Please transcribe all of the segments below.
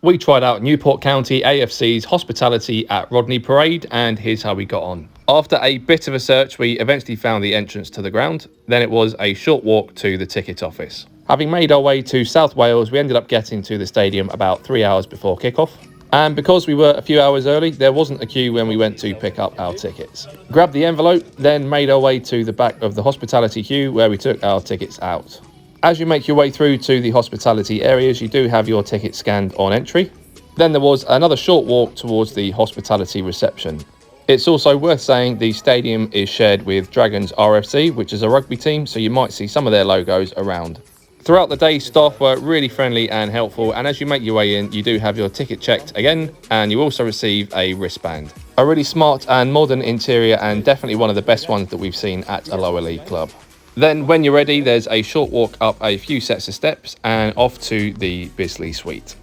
We tried out Newport County AFC's hospitality at Rodney Parade, and here's how we got on. After a bit of a search, we eventually found the entrance to the ground. Then it was a short walk to the ticket office. Having made our way to South Wales, we ended up getting to the stadium about 3 hours before kickoff. And because we were a few hours early, there wasn't a queue when we went to pick up our tickets. Grabbed the envelope, then made our way to the back of the hospitality queue where we took our tickets out. As you make your way through to the hospitality areas, you do have your ticket scanned on entry. Then there was another short walk towards the hospitality reception. It's also worth saying the stadium is shared with Dragons RFC, which is a rugby team, so you might see some of their logos around. Throughout the day, staff were really friendly and helpful, and as you make your way in, you do have your ticket checked again, and you also receive a wristband. A really smart and modern interior, and definitely one of the best ones that we've seen at a lower league club. Then when you're ready, there's a short walk up a few sets of steps and off to the Bisley suite.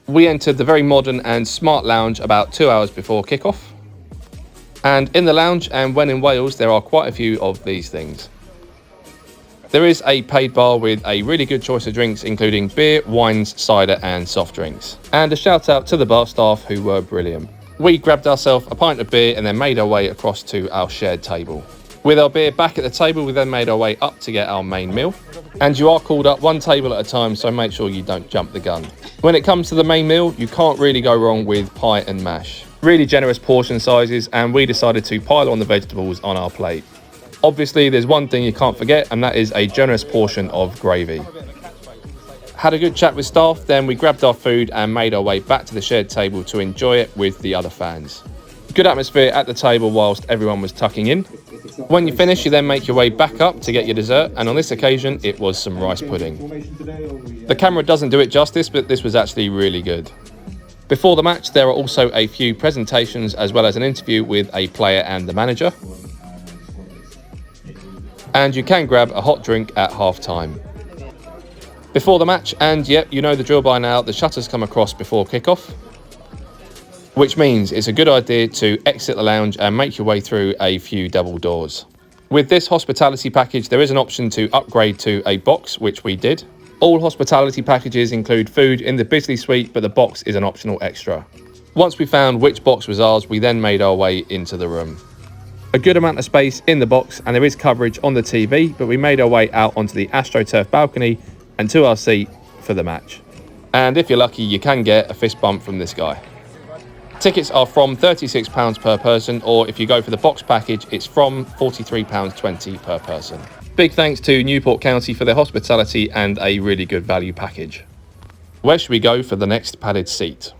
We entered the very modern and smart lounge about 2 hours before kickoff. And in the lounge, and when in Wales, there are quite a few of these things. There is a paid bar with a really good choice of drinks, including beer, wines, cider and soft drinks. And a shout out to the bar staff who were brilliant. We grabbed ourselves a pint of beer and then made our way across to our shared table. With our beer back at the table, we then made our way up to get our main meal. And you are called up one table at a time, so make sure you don't jump the gun. When it comes to the main meal, you can't really go wrong with pie and mash. Really generous portion sizes, and we decided to pile on the vegetables on our plate. Obviously, there's one thing you can't forget, and that is a generous portion of gravy. Had a good chat with staff, then we grabbed our food and made our way back to the shared table to enjoy it with the other fans. Good atmosphere at the table whilst everyone was tucking in. When you finish, you then make your way back up to get your dessert, and on this occasion, it was some rice pudding. The camera doesn't do it justice, but this was actually really good. Before the match, there are also a few presentations as well as an interview with a player and the manager. And you can grab a hot drink at half-time. Before the match, and yep, you know the drill by now, the shutters come across before kickoff, which means it's a good idea to exit the lounge and make your way through a few double doors. With this hospitality package, there is an option to upgrade to a box, which we did. All hospitality packages include food in the Bisley suite, but the box is an optional extra. Once we found which box was ours, we then made our way into the room. A good amount of space in the box, and there is coverage on the TV, but we made our way out onto the AstroTurf balcony and to our seat for the match. And if you're lucky, you can get a fist bump from this guy. Tickets are from £36 per person, or if you go for the box package, it's from £43.20 per person. Big thanks to Newport County for their hospitality and a really good value package. Where should we go for the next padded seat?